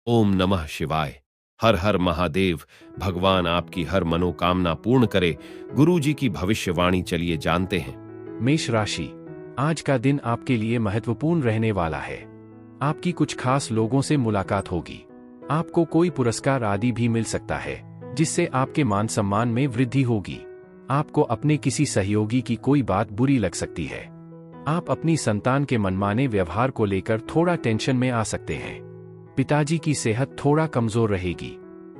ओम नमः शिवाय। हर हर महादेव। भगवान आपकी हर मनोकामना पूर्ण करे। गुरु जी की भविष्यवाणी चलिए जानते हैं। मेष राशि, आज का दिन आपके लिए महत्वपूर्ण रहने वाला है। आपकी कुछ खास लोगों से मुलाकात होगी। आपको कोई पुरस्कार आदि भी मिल सकता है, जिससे आपके मान सम्मान में वृद्धि होगी। आपको अपने किसी सहयोगी की कोई बात बुरी लग सकती है। आप अपनी संतान के मनमाने व्यवहार को लेकर थोड़ा टेंशन में आ सकते हैं। पिताजी की सेहत थोड़ा कमजोर रहेगी।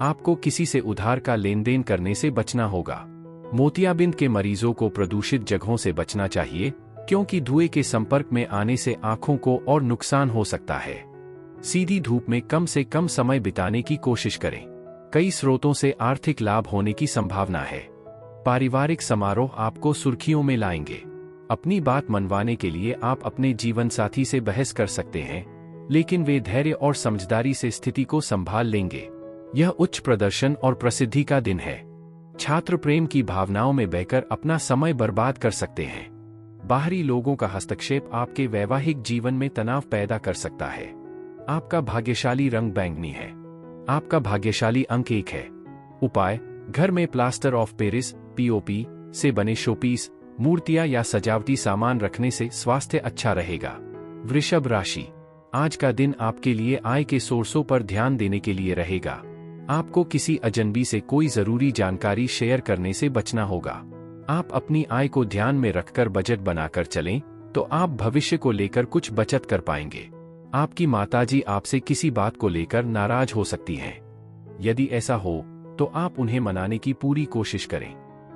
आपको किसी से उधार का लेन देन करने से बचना होगा। मोतियाबिंद के मरीजों को प्रदूषित जगहों से बचना चाहिए, क्योंकि धुएं के संपर्क में आने से आंखों को और नुकसान हो सकता है। सीधी धूप में कम से कम समय बिताने की कोशिश करें। कई स्रोतों से आर्थिक लाभ होने की संभावना है। पारिवारिक समारोह आपको सुर्खियों में लाएंगे। अपनी बात मनवाने के लिए आप अपने जीवन साथी से बहस कर सकते हैं, लेकिन वे धैर्य और समझदारी से स्थिति को संभाल लेंगे। यह उच्च प्रदर्शन और प्रसिद्धि का दिन है। छात्र प्रेम की भावनाओं में बहकर अपना समय बर्बाद कर सकते हैं। बाहरी लोगों का हस्तक्षेप आपके वैवाहिक जीवन में तनाव पैदा कर सकता है। आपका भाग्यशाली रंग बैंगनी है। आपका भाग्यशाली अंक 1 है। उपाय: घर में प्लास्टर ऑफ पेरिस (POP) से बने शोपीस, मूर्तियां या सजावटी सामान रखने से स्वास्थ्य अच्छा रहेगा। वृषभ राशि, आज का दिन आपके लिए आय के सोर्सों पर ध्यान देने के लिए रहेगा। आपको किसी अजनबी से कोई जरूरी जानकारी शेयर करने से बचना होगा। आप अपनी आय को ध्यान में रखकर बजट बनाकर चलें, तो आप भविष्य को लेकर कुछ बचत कर पाएंगे। आपकी माताजी आपसे किसी बात को लेकर नाराज हो सकती हैं। यदि ऐसा हो, तो आप उन्हें मनाने की पूरी कोशिश करें।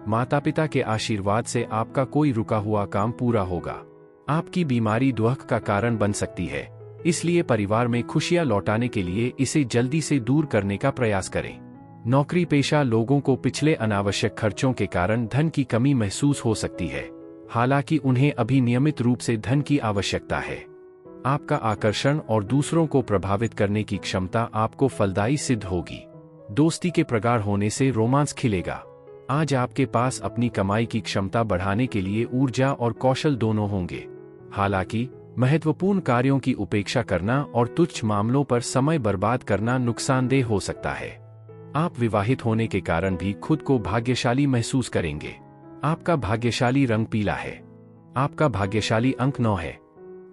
माता पिता के आशीर्वाद से आपका कोई रुका हुआ काम पूरा होगा। आपकी बीमारी दुख का कारण बन सकती है, इसलिए परिवार में खुशियां लौटाने के लिए इसे जल्दी से दूर करने का प्रयास करें। नौकरी पेशा लोगों को पिछले अनावश्यक खर्चों के कारण धन की कमी महसूस हो सकती है, हालांकि उन्हें अभी नियमित रूप से धन की आवश्यकता है। आपका आकर्षण और दूसरों को प्रभावित करने की क्षमता आपको फलदायी सिद्ध होगी। दोस्ती के प्रगाढ़ होने से रोमांस खिलेगा। आज आपके पास अपनी कमाई की क्षमता बढ़ाने के लिए ऊर्जा और कौशल दोनों होंगे। हालांकि महत्वपूर्ण कार्यों की उपेक्षा करना और तुच्छ मामलों पर समय बर्बाद करना नुकसानदेह हो सकता है। आप विवाहित होने के कारण भी खुद को भाग्यशाली महसूस करेंगे। आपका भाग्यशाली रंग पीला है। आपका भाग्यशाली अंक 9 है।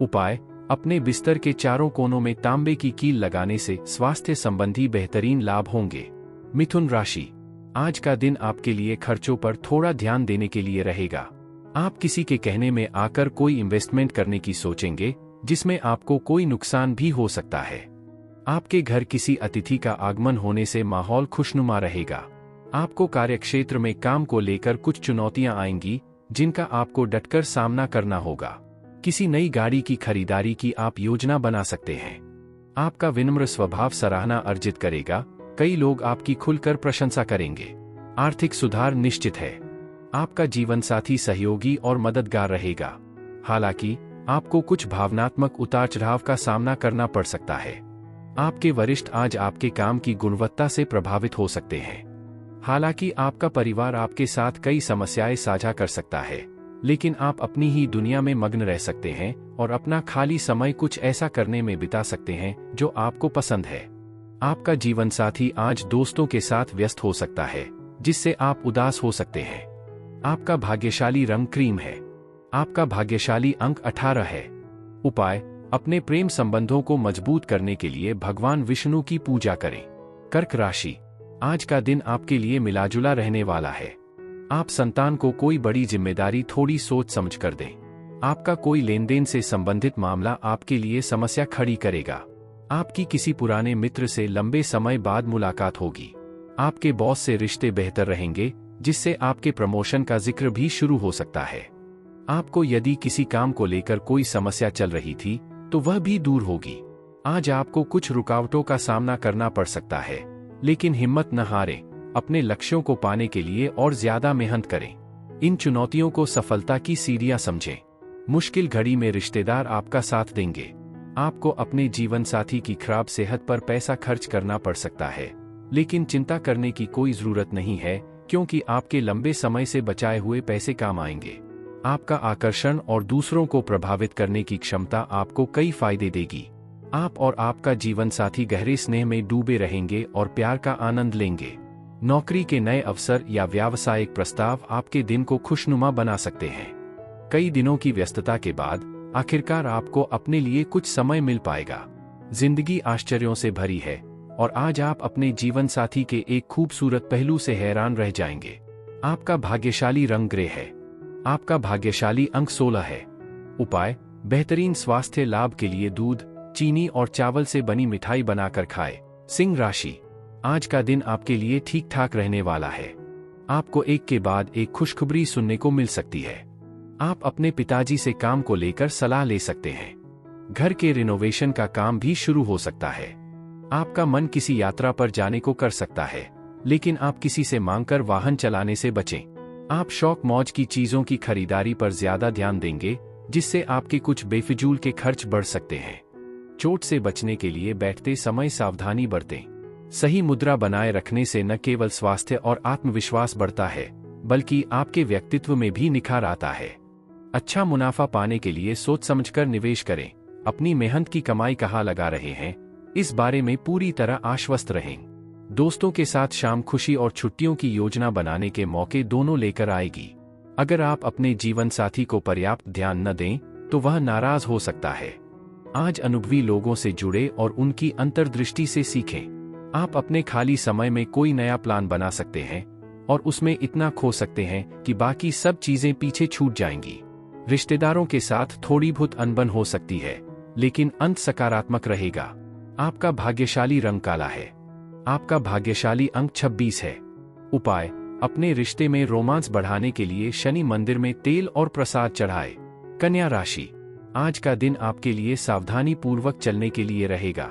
उपाय: अपने बिस्तर के चारों कोनों में तांबे की कील लगाने से स्वास्थ्य संबंधी बेहतरीन लाभ होंगे। मिथुन राशि, आज का दिन आपके लिए खर्चों पर थोड़ा ध्यान देने के लिए रहेगा। आप किसी के कहने में आकर कोई इन्वेस्टमेंट करने की सोचेंगे, जिसमें आपको कोई नुकसान भी हो सकता है। आपके घर किसी अतिथि का आगमन होने से माहौल खुशनुमा रहेगा। आपको कार्यक्षेत्र में काम को लेकर कुछ चुनौतियां आएंगी, जिनका आपको डटकर सामना करना होगा। किसी नई गाड़ी की खरीदारी की आप योजना बना सकते हैं। आपका विनम्र स्वभाव सराहना अर्जित करेगा। कई लोग आपकी खुलकर प्रशंसा करेंगे। आर्थिक सुधार निश्चित है। आपका जीवन साथी सहयोगी और मददगार रहेगा। हालांकि आपको कुछ भावनात्मक उतार चढ़ाव का सामना करना पड़ सकता है। आपके वरिष्ठ आज आपके काम की गुणवत्ता से प्रभावित हो सकते हैं। हालांकि आपका परिवार आपके साथ कई समस्याएं साझा कर सकता है, लेकिन आप अपनी ही दुनिया में मग्न रह सकते हैं और अपना खाली समय कुछ ऐसा करने में बिता सकते हैं जो आपको पसंद है। आपका जीवन साथी आज दोस्तों के साथ व्यस्त हो सकता है, जिससे आप उदास हो सकते हैं। आपका भाग्यशाली रंग क्रीम है। आपका भाग्यशाली अंक 18 है। उपाय: अपने प्रेम संबंधों को मजबूत करने के लिए भगवान विष्णु की पूजा करें। कर्क राशि, आज का दिन आपके लिए मिलाजुला रहने वाला है। आप संतान को कोई बड़ी जिम्मेदारी थोड़ी सोच समझ कर दें। आपका कोई लेन देन से संबंधित मामला आपके लिए समस्या खड़ी करेगा। आपकी किसी पुराने मित्र से लंबे समय बाद मुलाकात होगी। आपके बॉस से रिश्ते बेहतर रहेंगे, जिससे आपके प्रमोशन का जिक्र भी शुरू हो सकता है। आपको यदि किसी काम को लेकर कोई समस्या चल रही थी, तो वह भी दूर होगी। आज आपको कुछ रुकावटों का सामना करना पड़ सकता है, लेकिन हिम्मत न हारें। अपने लक्ष्यों को पाने के लिए और ज्यादा मेहनत करें। इन चुनौतियों को सफलता की सीढ़ियां समझें। मुश्किल घड़ी में रिश्तेदार आपका साथ देंगे। आपको अपने जीवन साथी की खराब सेहत पर पैसा खर्च करना पड़ सकता है, लेकिन चिंता करने की कोई जरूरत नहीं है, क्योंकि आपके लंबे समय से बचाए हुए पैसे काम आएंगे। आपका आकर्षण और दूसरों को प्रभावित करने की क्षमता आपको कई फायदे देगी। आप और आपका जीवन साथी गहरे स्नेह में डूबे रहेंगे और प्यार का आनंद लेंगे। नौकरी के नए अवसर या व्यावसायिक प्रस्ताव आपके दिन को खुशनुमा बना सकते हैं। कई दिनों की व्यस्तता के बाद आखिरकार आपको अपने लिए कुछ समय मिल पाएगा। जिंदगी आश्चर्यों से भरी है और आज आप अपने जीवन साथी के एक खूबसूरत पहलू से हैरान रह जाएंगे। आपका भाग्यशाली रंग ग्रे है। आपका भाग्यशाली अंक 16 है। उपाय: बेहतरीन स्वास्थ्य लाभ के लिए दूध, चीनी और चावल से बनी मिठाई बनाकर खाएं। सिंह राशि, आज का दिन आपके लिए ठीक ठाक रहने वाला है। आपको एक के बाद एक खुशखबरी सुनने को मिल सकती है। आप अपने पिताजी से काम को लेकर सलाह ले सकते हैं। घर के रिनोवेशन का काम भी शुरू हो सकता है। आपका मन किसी यात्रा पर जाने को कर सकता है, लेकिन आप किसी से मांगकर वाहन चलाने से बचें। आप शौक मौज की चीजों की खरीदारी पर ज्यादा ध्यान देंगे, जिससे आपके कुछ बेफिजूल के खर्च बढ़ सकते हैं। चोट से बचने के लिए बैठते समय सावधानी बरतें। सही मुद्रा बनाए रखने से न केवल स्वास्थ्य और आत्मविश्वास बढ़ता है, बल्कि आपके व्यक्तित्व में भी निखार आता है। अच्छा मुनाफा पाने के लिए सोच समझकर निवेश करें। अपनी मेहनत की कमाई कहाँ लगा रहे हैं, इस बारे में पूरी तरह आश्वस्त रहें। दोस्तों के साथ शाम खुशी और छुट्टियों की योजना बनाने के मौके दोनों लेकर आएगी। अगर आप अपने जीवन साथी को पर्याप्त ध्यान न दें, तो वह नाराज हो सकता है। आज अनुभवी लोगों से जुड़े और उनकी अंतर्दृष्टि से सीखें। आप अपने खाली समय में कोई नया प्लान बना सकते हैं और उसमें इतना खो सकते हैं कि बाकी सब चीजें पीछे छूट जाएंगी। रिश्तेदारों के साथ थोड़ी बहुत अनबन हो सकती है, लेकिन अंत सकारात्मक रहेगा। आपका भाग्यशाली रंग काला है। आपका भाग्यशाली अंक 26 है। उपाय: अपने रिश्ते में रोमांस बढ़ाने के लिए शनि मंदिर में तेल और प्रसाद चढ़ाएं। कन्या राशि, आज का दिन आपके लिए सावधानी पूर्वक चलने के लिए रहेगा।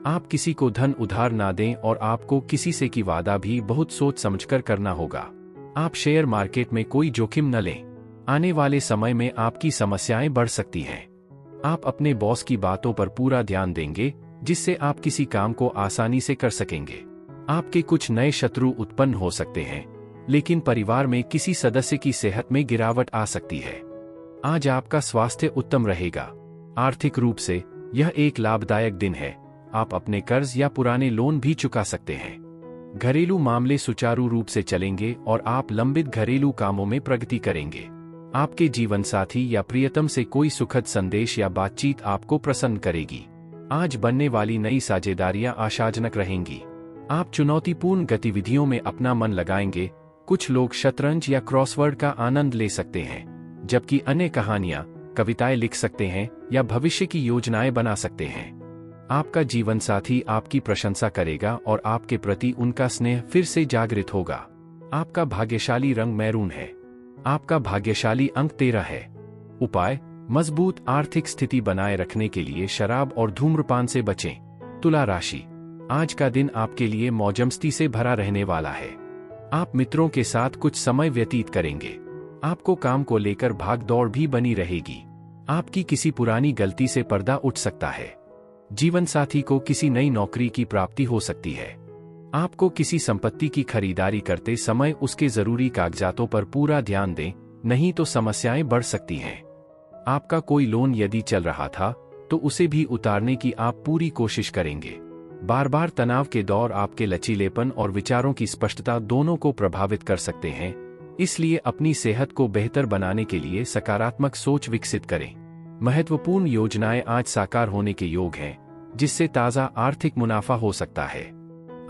आप किसी को धन उधार ना दें और आपको किसी से की वादा भी बहुत सोच समझकर करना होगा। आप शेयर मार्केट में कोई जोखिम न लें। आने वाले समय में आपकी समस्याएं बढ़ सकती हैं। आप अपने बॉस की बातों पर पूरा ध्यान देंगे, जिससे आप किसी काम को आसानी से कर सकेंगे। आपके कुछ नए शत्रु उत्पन्न हो सकते हैं, लेकिन परिवार में किसी सदस्य की सेहत में गिरावट आ सकती है। आज आपका स्वास्थ्य उत्तम रहेगा। आर्थिक रूप से यह एक लाभदायक दिन है। आप अपने कर्ज या पुराने लोन भी चुका सकते हैं। घरेलू मामले सुचारू रूप से चलेंगे और आप लंबित घरेलू कामों में प्रगति करेंगे। आपके जीवन साथी या प्रियतम से कोई सुखद संदेश या बातचीत आपको प्रसन्न करेगी। आज बनने वाली नई साझेदारियां आशाजनक रहेंगी। आप चुनौतीपूर्ण गतिविधियों में अपना मन लगाएंगे। कुछ लोग शतरंज या क्रॉसवर्ड का आनंद ले सकते हैं, जबकि अन्य कहानियां, कविताएं लिख सकते हैं या भविष्य की योजनाएं बना सकते हैं। आपका जीवन साथी आपकी प्रशंसा करेगा और आपके प्रति उनका स्नेह फिर से जागृत होगा। आपका भाग्यशाली रंग मैरून है। आपका भाग्यशाली अंक 13 है। उपाय: मजबूत आर्थिक स्थिति बनाए रखने के लिए शराब और धूम्रपान से बचें। तुला राशि, आज का दिन आपके लिए मौजमस्ती से भरा रहने वाला है। आप मित्रों के साथ कुछ समय व्यतीत करेंगे। आपको काम को लेकर भाग दौड़ भी बनी रहेगी। आपकी किसी पुरानी गलती से पर्दा उठ सकता है। जीवन साथी को किसी नई नौकरी की प्राप्ति हो सकती है। आपको किसी संपत्ति की खरीदारी करते समय उसके जरूरी कागजातों पर पूरा ध्यान दें, नहीं तो समस्याएं बढ़ सकती हैं। आपका कोई लोन यदि चल रहा था, तो उसे भी उतारने की आप पूरी कोशिश करेंगे। बार बार तनाव के दौर आपके लचीलेपन और विचारों की स्पष्टता दोनों को प्रभावित कर सकते हैं, इसलिए अपनी सेहत को बेहतर बनाने के लिए सकारात्मक सोच विकसित करें। महत्वपूर्ण योजनाएं आज साकार होने के योग हैं, जिससे ताज़ा आर्थिक मुनाफा हो सकता है।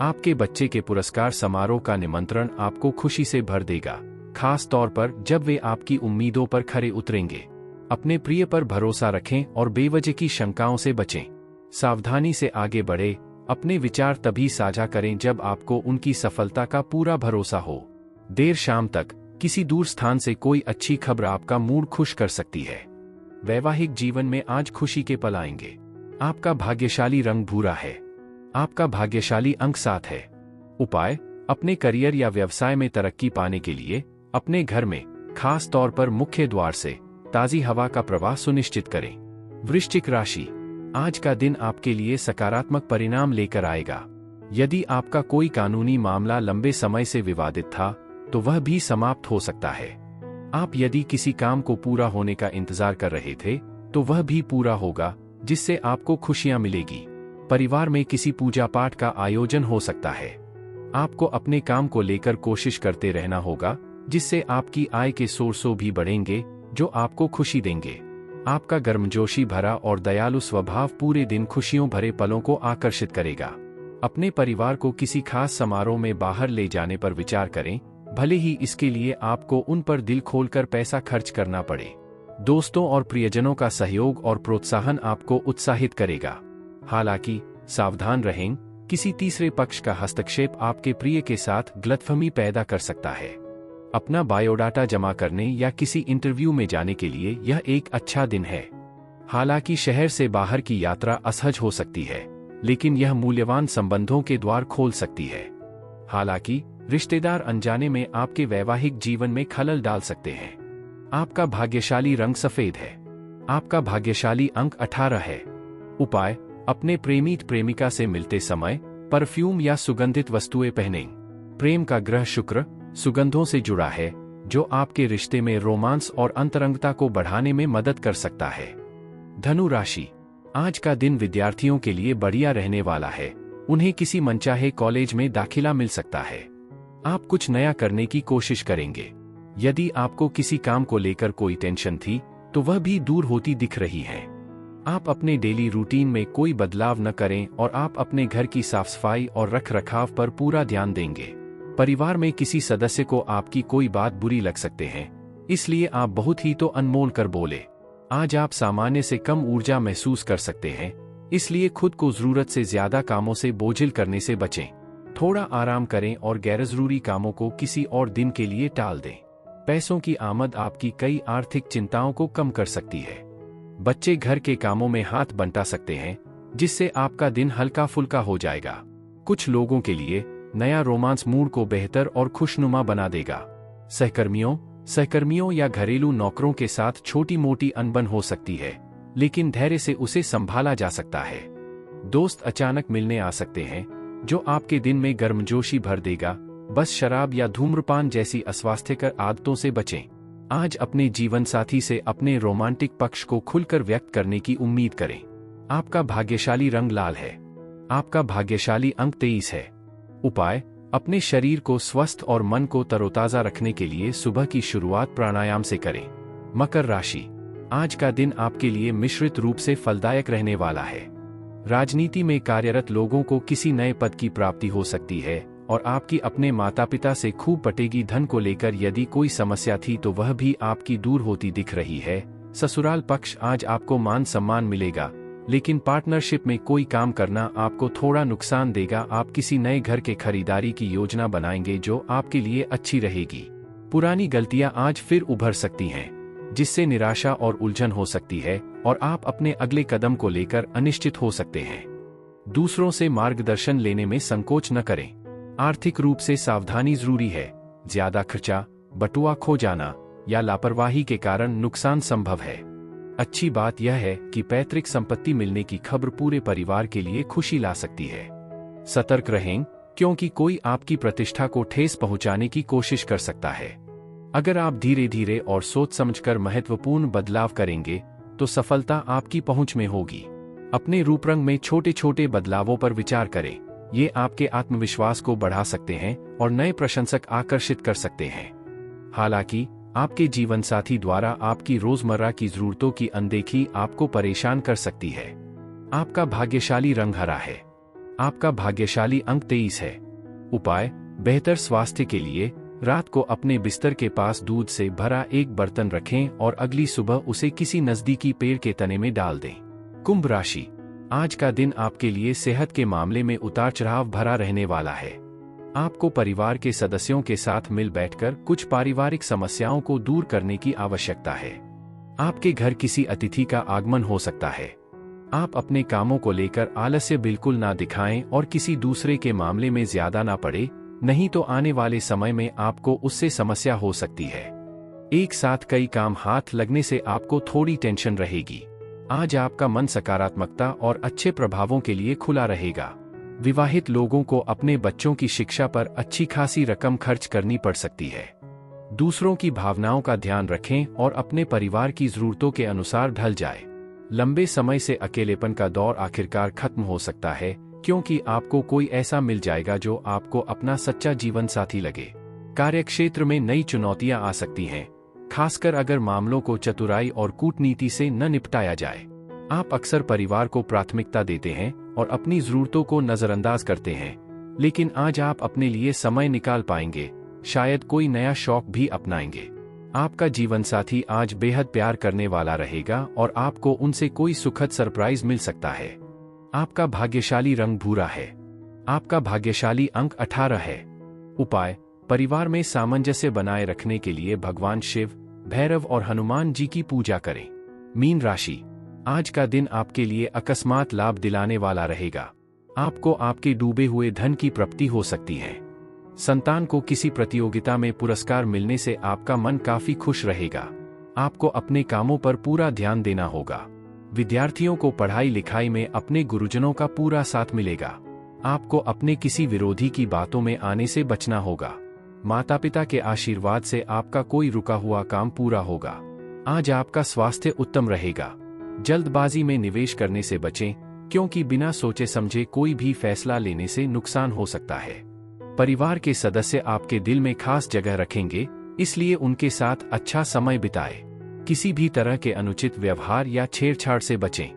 आपके बच्चे के पुरस्कार समारोह का निमंत्रण आपको खुशी से भर देगा, खास तौर पर जब वे आपकी उम्मीदों पर खरे उतरेंगे। अपने प्रिय पर भरोसा रखें और बेवजह की शंकाओं से बचें। सावधानी से आगे बढ़े। अपने विचार तभी साझा करें जब आपको उनकी सफलता का पूरा भरोसा हो। देर शाम तक किसी दूर स्थान से कोई अच्छी खबर आपका मूड खुश कर सकती है। वैवाहिक जीवन में आज खुशी के पल आएंगे। आपका भाग्यशाली रंग भूरा है। आपका भाग्यशाली अंक 7 है। उपाय: अपने करियर या व्यवसाय में तरक्की पाने के लिए अपने घर में, खास तौर पर मुख्य द्वार से ताजी हवा का प्रवाह सुनिश्चित करें। वृश्चिक राशि, आज का दिन आपके लिए सकारात्मक परिणाम लेकर आएगा। यदि आपका कोई कानूनी मामला लंबे समय से विवादित था, तो वह भी समाप्त हो सकता है। आप यदि किसी काम को पूरा होने का इंतजार कर रहे थे, तो वह भी पूरा होगा, जिससे आपको खुशियां मिलेगी। परिवार में किसी पूजा पाठ का आयोजन हो सकता है। आपको अपने काम को लेकर कोशिश करते रहना होगा, जिससे आपकी आय के सोर्सों भी बढ़ेंगे, जो आपको खुशी देंगे। आपका गर्मजोशी भरा और दयालु स्वभाव पूरे दिन खुशियों भरे पलों को आकर्षित करेगा। अपने परिवार को किसी खास समारोह में बाहर ले जाने पर विचार करें, भले ही इसके लिए आपको उन पर दिल खोलकर पैसा खर्च करना पड़े। दोस्तों और प्रियजनों का सहयोग और प्रोत्साहन आपको उत्साहित करेगा। हालांकि सावधान रहें, किसी तीसरे पक्ष का हस्तक्षेप आपके प्रिय के साथ गलतफहमी पैदा कर सकता है। अपना बायोडाटा जमा करने या किसी इंटरव्यू में जाने के लिए यह एक अच्छा दिन है। हालांकि शहर से बाहर की यात्रा असहज हो सकती है, लेकिन यह मूल्यवान संबंधों के द्वार खोल सकती है। हालांकि रिश्तेदार अनजाने में आपके वैवाहिक जीवन में खलल डाल सकते हैं। आपका भाग्यशाली रंग सफेद है। आपका भाग्यशाली अंक 18 है। उपाय: अपने प्रेमित प्रेमिका से मिलते समय परफ्यूम या सुगंधित वस्तुएं पहनें। प्रेम का ग्रह शुक्र सुगंधों से जुड़ा है, जो आपके रिश्ते में रोमांस और अंतरंगता को बढ़ाने में मदद कर सकता है। धनु राशि: आज का दिन विद्यार्थियों के लिए बढ़िया रहने वाला है। उन्हें किसी मनचाहे कॉलेज में दाखिला मिल सकता है। आप कुछ नया करने की कोशिश करेंगे। यदि आपको किसी काम को लेकर कोई टेंशन थी, तो वह भी दूर होती दिख रही है। आप अपने डेली रूटीन में कोई बदलाव न करें और आप अपने घर की साफ सफाई और रखरखाव पर पूरा ध्यान देंगे। परिवार में किसी सदस्य को आपकी कोई बात बुरी लग सकते हैं, इसलिए आप बहुत ही तो अनमोल कर बोले। आज आप सामान्य से कम ऊर्जा महसूस कर सकते हैं, इसलिए खुद को जरूरत से ज्यादा कामों से बोझिल करने से बचें। थोड़ा आराम करें और गैरजरूरी कामों को किसी और दिन के लिए टाल दें। पैसों की आमद आपकी कई आर्थिक चिंताओं को कम कर सकती है। बच्चे घर के कामों में हाथ बंटा सकते हैं, जिससे आपका दिन हल्का फुल्का हो जाएगा। कुछ लोगों के लिए नया रोमांस मूड को बेहतर और खुशनुमा बना देगा। सहकर्मियों या घरेलू नौकरों के साथ छोटी मोटी अनबन हो सकती है, लेकिन धैर्य से उसे संभाला जा सकता है। दोस्त अचानक मिलने आ सकते हैं, जो आपके दिन में गर्मजोशी भर देगा। बस शराब या धूम्रपान जैसी अस्वास्थ्यकर आदतों से बचें। आज अपने जीवन साथी से अपने रोमांटिक पक्ष को खुलकर व्यक्त करने की उम्मीद करें। आपका भाग्यशाली रंग लाल है। आपका भाग्यशाली अंक 23 है। उपाय: अपने शरीर को स्वस्थ और मन को तरोताजा रखने के लिए सुबह की शुरुआत प्राणायाम से करें। मकर राशि: आज का दिन आपके लिए मिश्रित रूप से फलदायक रहने वाला है। राजनीति में कार्यरत लोगों को किसी नए पद की प्राप्ति हो सकती है और आपकी अपने माता पिता से खूब पटेगी। धन को लेकर यदि कोई समस्या थी तो वह भी आपकी दूर होती दिख रही है। ससुराल पक्ष: आज आपको मान सम्मान मिलेगा, लेकिन पार्टनरशिप में कोई काम करना आपको थोड़ा नुकसान देगा। आप किसी नए घर के खरीदारी की योजना बनाएंगे, जो आपके लिए अच्छी रहेगी। पुरानी गलतियां आज फिर उभर सकती हैं, जिससे निराशा और उलझन हो सकती है और आप अपने अगले कदम को लेकर अनिश्चित हो सकते हैं। दूसरों से मार्गदर्शन लेने में संकोच न करें। आर्थिक रूप से सावधानी जरूरी है। ज्यादा खर्चा, बटुआ खो जाना या लापरवाही के कारण नुकसान संभव है। अच्छी बात यह है कि पैतृक संपत्ति मिलने की खबर पूरे परिवार के लिए खुशी ला सकती है। सतर्क रहें, क्योंकि कोई आपकी प्रतिष्ठा को ठेस पहुंचाने की कोशिश कर सकता है। अगर आप धीरे धीरे और सोच समझकर महत्वपूर्ण बदलाव करेंगे, तो सफलता आपकी पहुंच में होगी। अपने रूपरंग में छोटे छोटे बदलावों पर विचार करें। ये आपके आत्मविश्वास को बढ़ा सकते हैं और नए प्रशंसक आकर्षित कर सकते हैं। हालांकि आपके जीवन साथी द्वारा आपकी रोजमर्रा की जरूरतों की अनदेखी आपको परेशान कर सकती है। आपका भाग्यशाली रंग हरा है। आपका भाग्यशाली अंक 23 है। उपाय: बेहतर स्वास्थ्य के लिए रात को अपने बिस्तर के पास दूध से भरा एक बर्तन रखें और अगली सुबह उसे किसी नजदीकी पेड़ के तने में डाल दें। कुंभ राशि: आज का दिन आपके लिए सेहत के मामले में उतार चढ़ाव भरा रहने वाला है। आपको परिवार के सदस्यों के साथ मिल बैठकर कुछ पारिवारिक समस्याओं को दूर करने की आवश्यकता है। आपके घर किसी अतिथि का आगमन हो सकता है। आप अपने कामों को लेकर आलस्य बिल्कुल ना दिखाएं और किसी दूसरे के मामले में ज्यादा ना पड़े, नहीं तो आने वाले समय में आपको उससे समस्या हो सकती है। एक साथ कई काम हाथ लगने से आपको थोड़ी टेंशन रहेगी। आज आपका मन सकारात्मकता और अच्छे प्रभावों के लिए खुला रहेगा। विवाहित लोगों को अपने बच्चों की शिक्षा पर अच्छी खासी रकम खर्च करनी पड़ सकती है। दूसरों की भावनाओं का ध्यान रखें और अपने परिवार की जरूरतों के अनुसार ढल जाए। लंबे समय से अकेलेपन का दौर आखिरकार खत्म हो सकता है, क्योंकि आपको कोई ऐसा मिल जाएगा जो आपको अपना सच्चा जीवन साथी लगे। कार्यक्षेत्र में नई चुनौतियां आ सकती हैं, खासकर अगर मामलों को चतुराई और कूटनीति से न निपटाया जाए। आप अक्सर परिवार को प्राथमिकता देते हैं और अपनी जरूरतों को नजरअंदाज करते हैं, लेकिन आज आप अपने लिए समय निकाल पाएंगे, शायद कोई नया शौक भी अपनाएंगे। आपका जीवनसाथी आज बेहद प्यार करने वाला रहेगा और आपको उनसे कोई सुखद सरप्राइज मिल सकता है। आपका भाग्यशाली रंग भूरा है। आपका भाग्यशाली अंक 18 है। उपाय: परिवार में सामंजस्य बनाए रखने के लिए भगवान शिव, भैरव और हनुमान जी की पूजा करें। मीन राशि: आज का दिन आपके लिए अकस्मात लाभ दिलाने वाला रहेगा। आपको आपके डूबे हुए धन की प्राप्ति हो सकती है। संतान को किसी प्रतियोगिता में पुरस्कार मिलने से आपका मन काफी खुश रहेगा। आपको अपने कामों पर पूरा ध्यान देना होगा। विद्यार्थियों को पढ़ाई लिखाई में अपने गुरुजनों का पूरा साथ मिलेगा। आपको अपने किसी विरोधी की बातों में आने से बचना होगा। माता पिता के आशीर्वाद से आपका कोई रुका हुआ काम पूरा होगा। आज आपका स्वास्थ्य उत्तम रहेगा। जल्दबाजी में निवेश करने से बचें, क्योंकि बिना सोचे समझे कोई भी फैसला लेने से नुकसान हो सकता है। परिवार के सदस्य आपके दिल में खास जगह रखेंगे, इसलिए उनके साथ अच्छा समय बिताएं। किसी भी तरह के अनुचित व्यवहार या छेड़छाड़ से बचें।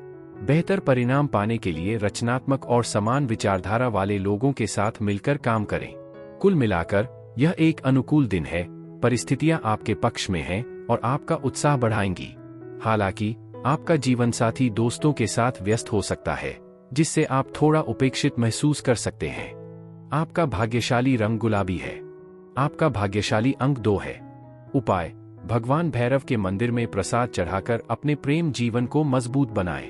बेहतर परिणाम पाने के लिए रचनात्मक और समान विचारधारा वाले लोगों के साथ मिलकर काम करें। कुल मिलाकर यह एक अनुकूल दिन है। परिस्थितियां आपके पक्ष में हैं और आपका उत्साह बढ़ाएंगी। हालांकि आपका जीवनसाथी दोस्तों के साथ व्यस्त हो सकता है, जिससे आप थोड़ा उपेक्षित महसूस कर सकते हैं। आपका भाग्यशाली रंग गुलाबी है। आपका भाग्यशाली अंक 2 है। उपाय: भगवान भैरव के मंदिर में प्रसाद चढ़ाकर अपने प्रेम जीवन को मजबूत बनाएं।